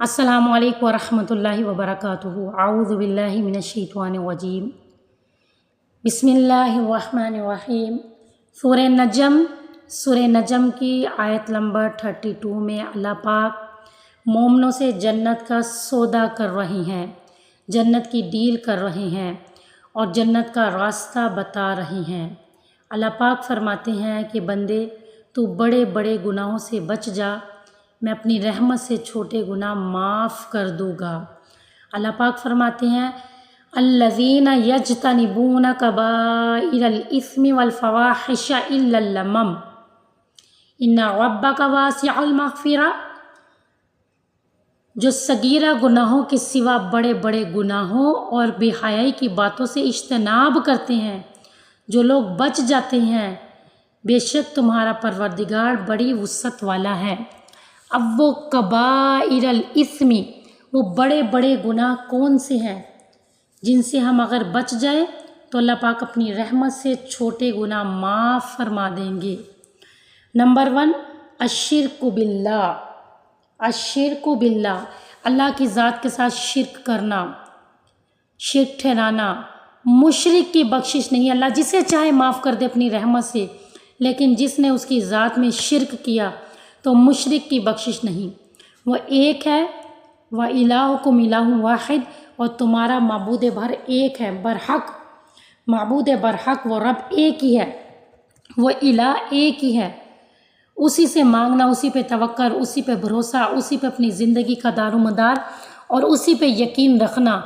السلام علیکم ورحمۃ اللہ وبرکاتہ۔ اعوذ باللہ من الشیطان الرجیم، بسم اللہ الرحمن الرحیم۔ سورہ نجم کی آیت نمبر 32 میں اللہ پاک مومنوں سے جنت کا سودا کر رہے ہیں، جنت کی ڈیل کر رہے ہیں اور جنت کا راستہ بتا رہے ہیں۔ اللہ پاک فرماتے ہیں کہ بندے تو بڑے بڑے گناہوں سے بچ جا، میں اپنی رحمت سے چھوٹے گناہ معاف کر دوں گا۔ اللہ پاک فرماتے ہیں الذین یجتنبون کبائر الاثم والفواحش الا اللمم ان ربک واسع المغفرہ، جو صغیرہ گناہوں کے سوا بڑے بڑے گناہوں اور بے حیائی کی باتوں سے اجتناب کرتے ہیں، جو لوگ بچ جاتے ہیں، بے شک تمہارا پروردگار بڑی وسعت والا ہے۔ اب وہ کبائر الاثم، وہ بڑے بڑے گناہ کون سے ہیں جن سے ہم اگر بچ جائیں تو اللہ پاک اپنی رحمت سے چھوٹے گناہ معاف فرما دیں گے۔ نمبر 1، الشرک باللہ۔ الشرک باللہ، اللہ کی ذات کے ساتھ شرک کرنا، شرک ٹھہرانا۔ مشرک کی بخشش نہیں، اللہ جسے چاہے معاف کر دے اپنی رحمت سے، لیکن جس نے اس کی ذات میں شرک کیا تو مشرک کی بخشش نہیں۔ وہ ایک ہے، وَإِلَٰهُكُمْ إِلَٰهٌ وَاحِدٌ، اور تمہارا معبود بھر ایک ہے، برحق معبود برحق وہ رب ایک ہی ہے، وہ الہ ایک ہی ہے۔ اسی سے مانگنا، اسی پہ توکل، اسی پہ بھروسہ، اسی پہ اپنی زندگی کا دار و مدار اور اسی پہ یقین رکھنا،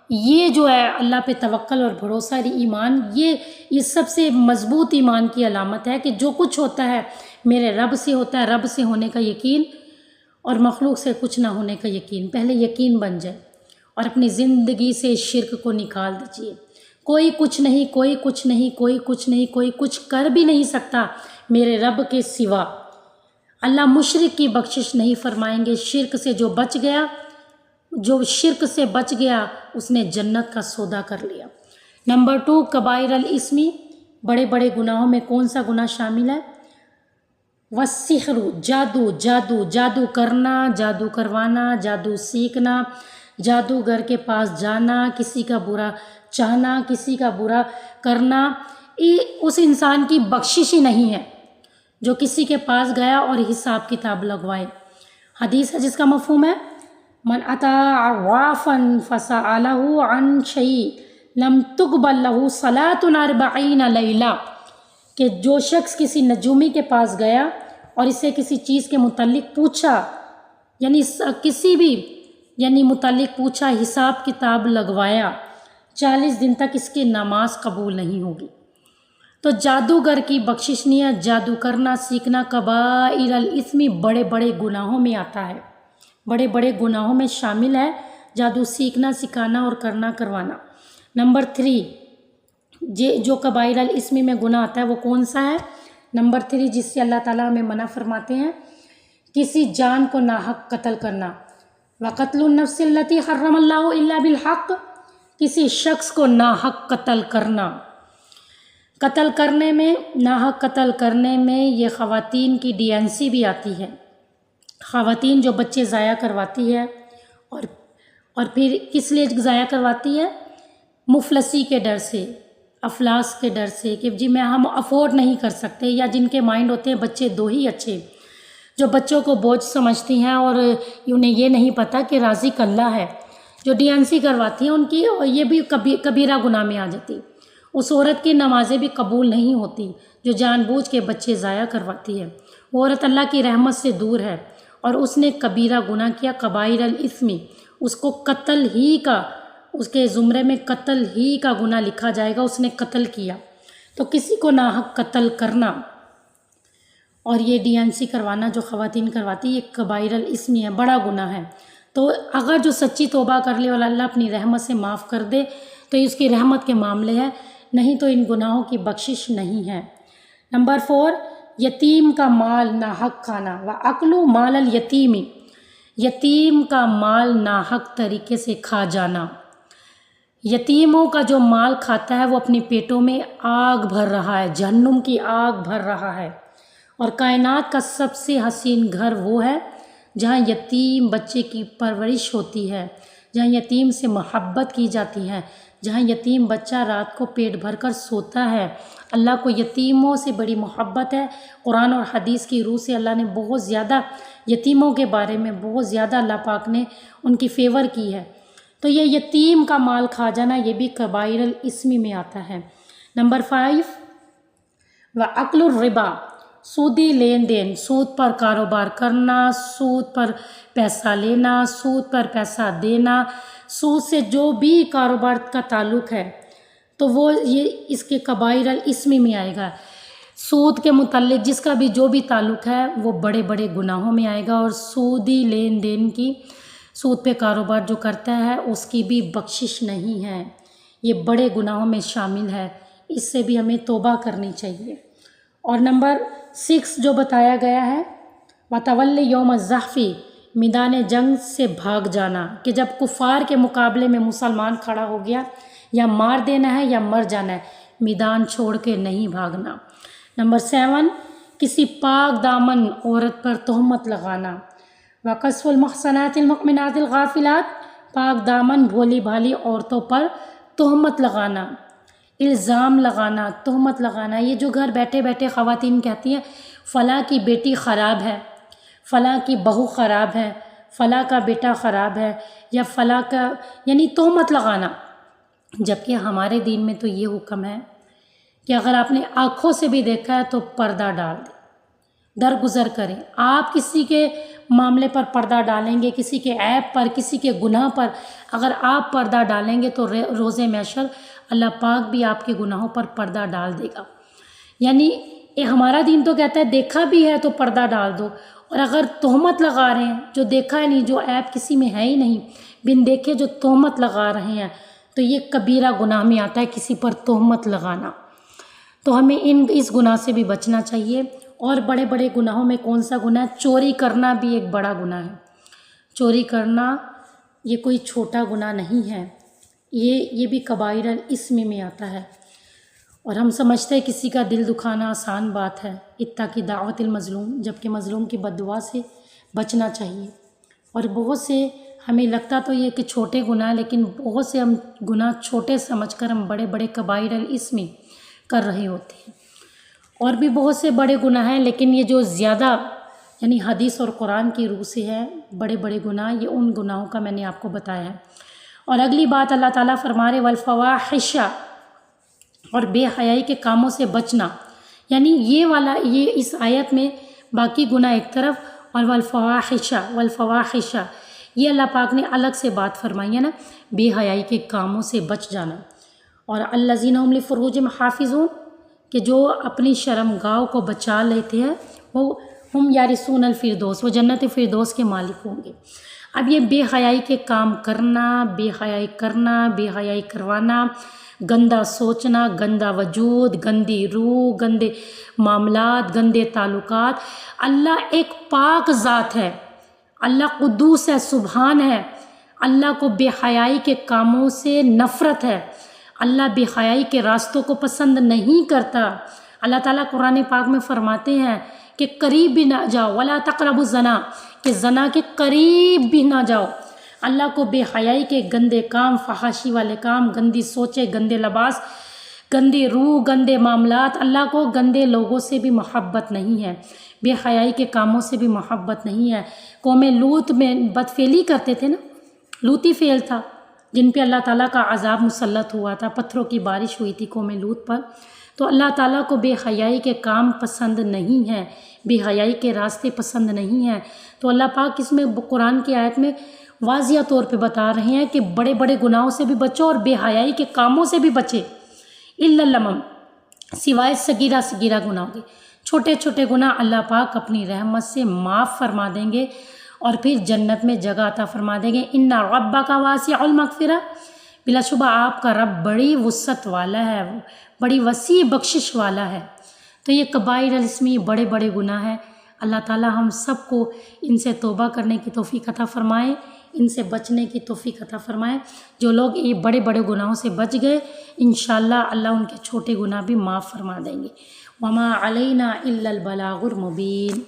یہ جو ہے اللہ پہ توکل اور بھروسہ اور ایمان، یہ سب سے مضبوط ایمان کی علامت ہے کہ جو کچھ ہوتا ہے میرے رب سے ہوتا ہے، رب سے ہونے کا یقین اور مخلوق سے کچھ نہ ہونے کا یقین۔ پہلے یقین بن جائے اور اپنی زندگی سے شرک کو نکال دیجیے۔ کوئی کچھ نہیں، کوئی کچھ نہیں، کوئی کچھ نہیں، کوئی کچھ کر بھی نہیں سکتا میرے رب کے سوا۔ اللہ مشرک کی بخشش نہیں فرمائیں گے۔ شرک سے جو بچ گیا، جو شرک سے بچ گیا اس نے جنت کا سودا کر لیا۔ نمبر 2، کبائر الاثم، بڑے بڑے گناہوں میں کون سا گناہ شامل ہے؟ والسحر، جادو کرنا، جادو کروانا، جادو سیکھنا، جادوگر کے پاس جانا، کسی کا برا چاہنا، کسی کا برا کرنا، اس انسان کی بخشش ہی نہیں ہے جو کسی کے پاس گیا اور حساب کتاب لگوائے۔ حدیث ہے جس کا مفہوم ہے من اتی عرافا فسألہ عن شیء لم تقبل لہ صلاۃ 40 لیلہ، کہ جو شخص کسی نجومی کے پاس گیا اور اسے کسی چیز کے متعلق پوچھا، یعنی کسی بھی متعلق پوچھا، حساب کتاب لگوایا، 40 دن تک اس کی نماز قبول نہیں ہوگی۔ تو جادوگر کی بخشش نہیں ہے۔ جادو کرنا سیکھنا کبائر الاثم، بڑے بڑے گناہوں میں آتا ہے، بڑے بڑے گناہوں میں شامل ہے جادو سیکھنا، سکھانا اور کرنا کروانا۔ نمبر 3، جو کبائر الاثم میں گناہ آتا ہے وہ کون سا ہے؟ نمبر 3، جس سے اللہ تعالیٰ ہمیں منع فرماتے ہیں، کسی جان کو ناحق قتل کرنا۔ وَقَتْلُ النَّفْسِ الَّتِي حَرَّمَ اللَّهُ إِلَّا بِالْحَقِّ، کسی شخص کو ناحق قتل کرنا۔ قتل کرنے میں، ناحق قتل کرنے میں یہ خواتین کی DNC بھی آتی ہے۔ خواتین جو بچے ضائع کرواتی ہے اور پھر کس لیے ضائع کرواتی ہے؟ مفلسی کے ڈر سے، افلاس کے ڈر سے، کہ جی ہم افورڈ نہیں کر سکتے، یا جن کے مائنڈ ہوتے ہیں بچے دو ہی اچھے، جو بچوں کو بوجھ سمجھتی ہیں اور انہیں یہ نہیں پتہ کہ رازق اللہ ہے، جو DNC کرواتی ہیں ان کی یہ بھی کبیرہ گناہ میں آ جاتی۔ اس عورت کی نمازیں بھی قبول نہیں ہوتی جو جان بوجھ کے بچے ضائع کرواتی ہے۔ وہ عورت اللہ کی رحمت سے دور ہے اور اس نے کبیرہ گناہ کیا، کبائر الاثم، اس کو قتل ہی کا، اس کے زمرے میں قتل ہی کا گناہ لکھا جائے گا، اس نے قتل کیا۔ تو کسی کو ناحق قتل کرنا اور یہ DNC کروانا جو خواتین کرواتی، یہ کبائر الاثم ہے، بڑا گناہ ہے۔ تو اگر جو سچی توبہ کر لے اور اللہ اپنی رحمت سے معاف کر دے تو یہ اس کی رحمت کے معاملے ہے، نہیں تو ان گناہوں کی بخشش نہیں ہے۔ نمبر 4، یتیم کا مال ناحق کھانا۔ وَأَكْلُ مَالَ الْيَتِيمِ، یتیم کا مال ناحق طریقے سے کھا جانا۔ یتیموں کا جو مال کھاتا ہے وہ اپنے پیٹوں میں آگ بھر رہا ہے، جہنم کی آگ بھر رہا ہے۔ اور کائنات کا سب سے حسین گھر وہ ہے جہاں یتیم بچے کی پرورش ہوتی ہے، جہاں یتیم سے محبت کی جاتی ہے، جہاں یتیم بچہ رات کو پیٹ بھر کر سوتا ہے۔ اللہ کو یتیموں سے بڑی محبت ہے۔ قرآن اور حدیث کی روح سے اللہ نے بہت زیادہ یتیموں کے بارے میں بہت زیادہ اللہ پاک نے ان کی فیور کی ہے۔ تو یہ یتیم کا مال کھا جانا یہ بھی کبائر الاسم میں آتا ہے۔ نمبر 5 وَأَكْلُ الرِّبَا، سودی لین دین، سود پر کاروبار کرنا، سود پر پیسہ لینا، سود پر پیسہ دینا، سود سے جو بھی کاروبار کا تعلق ہے تو وہ یہ اس کے کبائر الاسم میں آئے گا۔ سود کے متعلق جس کا بھی جو بھی تعلق ہے وہ بڑے بڑے گناہوں میں آئے گا، اور سودی لین دین کی، سود پہ کاروبار جو کرتا ہے اس کی بھی بخشش نہیں ہے، یہ بڑے گناہوں میں شامل ہے، اس سے بھی ہمیں توبہ کرنی چاہیے۔ اور نمبر 6 جو بتایا گیا ہے وَتَوَلِّ یوم الزحفی، میدان جنگ سے بھاگ جانا، کہ جب کفار کے مقابلے میں مسلمان کھڑا ہو گیا، یا مار دینا ہے یا مر جانا ہے، میدان چھوڑ کے نہیں بھاگنا۔ نمبر 7 کسی پاک دامن عورت پر تہمت لگانا، وَقَذْفُ الْمُحْصَنَاتِ الْمُؤْمِنَاتِ الْغَافِلَاتِ، پاک دامن بھولی بھالی عورتوں پر تہمت لگانا، الزام لگانا، تہمت لگانا۔ یہ جو گھر بیٹھے بیٹھے خواتین کہتی ہیں فلاں کی بیٹی خراب ہے، فلاں کی بہو خراب ہے، فلاں کا بیٹا خراب ہے، یا فلاں کا، یعنی تہمت لگانا، جبکہ ہمارے دین میں تو یہ حکم ہے کہ اگر آپ نے آنکھوں سے بھی دیکھا ہے تو پردہ ڈال دیں، درگزر کریں۔ آپ کسی کے معاملے پر پردہ ڈالیں گے، کسی کے عیب پر، کسی کے گناہ پر اگر آپ پردہ ڈالیں گے تو روز محشر اللہ پاک بھی آپ کے گناہوں پر پردہ ڈال دے گا۔ یعنی ہمارا دین تو کہتا ہے دیکھا بھی ہے تو پردہ ڈال دو، اور اگر تہمت لگا رہے ہیں جو دیکھا ہے نہیں، جو عیب کسی میں ہے ہی نہیں، بن دیکھے جو تہمت لگا رہے ہیں، تو یہ کبیرہ گناہ میں آتا ہے کسی پر تہمت لگانا۔ تو ہمیں اس گناہ سے بھی بچنا چاہیے۔ اور بڑے بڑے گناہوں میں کون سا گناہ ہے؟ چوری کرنا بھی ایک بڑا گناہ ہے۔ چوری کرنا یہ کوئی چھوٹا گناہ نہیں ہے، یہ بھی کبائر الاسم میں آتا ہے۔ اور ہم سمجھتے ہیں کسی کا دل دکھانا آسان بات ہے، اتقی دعوت المظلوم، جبکہ مظلوم کی بد دعا سے بچنا چاہیے۔ اور بہت سے ہمیں لگتا تو یہ کہ چھوٹے گناہ، لیکن بہت سے ہم گناہ چھوٹے سمجھ کر ہم بڑے بڑے کبائر الاسم کر رہے ہوتے ہیں۔ اور بھی بہت سے بڑے گناہ ہیں، لیکن یہ جو زیادہ یعنی حدیث اور قرآن کی روح سے ہے بڑے بڑے گناہ، یہ ان گناہوں کا میں نے آپ کو بتایا ہے۔ اور اگلی بات اللہ تعالیٰ فرما رہے والفواحش، اور بے حیائی کے کاموں سے بچنا، یعنی یہ اس آیت میں باقی گناہ ایک طرف، اور والفواحش یہ اللہ پاک نے الگ سے بات فرمائی ہے نا، بے حیائی کے کاموں سے بچ جانا۔ اور الذین هم لفروجہم حافظون، کہ جو اپنی شرمگاہوں کو بچا لیتے ہیں، وہ ہم یارثون الفردوس، وہ جنت فردوس کے مالک ہوں گے۔ اب یہ بے حیائی کے کام کرنا، بے حیائی کرنا، بے حیائی کروانا، گندا سوچنا، گندا وجود، گندی روح، گندے معاملات، گندے تعلقات۔ اللہ ایک پاک ذات ہے، اللہ قدوس ہے، سبحان ہے، اللہ کو بے حیائی کے کاموں سے نفرت ہے، اللہ بے حیائی کے راستوں کو پسند نہیں کرتا۔ اللہ تعالیٰ قرآن پاک میں فرماتے ہیں کہ قریب بھی نہ جاؤ، ولا تقربوا الزنا، کہ زنا کے قریب بھی نہ جاؤ۔ اللہ کو بے حیائی کے گندے کام، فحاشی والے کام، گندی سوچے، گندے لباس، گندی روح، گندے معاملات، اللہ کو گندے لوگوں سے بھی محبت نہیں ہے، بے حیائی کے کاموں سے بھی محبت نہیں ہے۔ قوم لوط میں بدفعلی کرتے تھے نا، لوطی فعل تھا جن پہ اللہ تعالیٰ کا عذاب مسلط ہوا تھا، پتھروں کی بارش ہوئی تھی قوم لوط پر۔ تو اللہ تعالیٰ کو بے حیائی کے کام پسند نہیں ہے، بے حیائی کے راستے پسند نہیں ہیں۔ تو اللہ پاک اس میں قرآن کی آیت میں واضح طور پہ بتا رہے ہیں کہ بڑے بڑے گناہوں سے بھی بچو اور بے حیائی کے کاموں سے بھی بچے، الا اللمم، سوائے صغیرہ صغیرہ گناہوں کے۔ چھوٹے چھوٹے گناہ اللہ پاک اپنی رحمت سے معاف فرما دیں گے، اور پھر جنت میں جگہ عطا فرما دیں گے۔ ان ربک واسع المغفرہ، بلا شبہ آپ کا رب بڑی وسعت والا ہے، بڑی وسیع بخشش والا ہے۔ تو یہ کبائر الاسم، یہ بڑے بڑے گناہ ہیں۔ اللہ تعالیٰ ہم سب کو ان سے توبہ کرنے کی توفیق عطا فرمائے، ان سے بچنے کی توفیق عطا فرمائے۔ جو لوگ یہ بڑے بڑے گناہوں سے بچ گئے، انشاءاللہ اللہ ان کے چھوٹے گناہ بھی معاف فرما دیں گے۔ وما علینا الا البلاغ المبین۔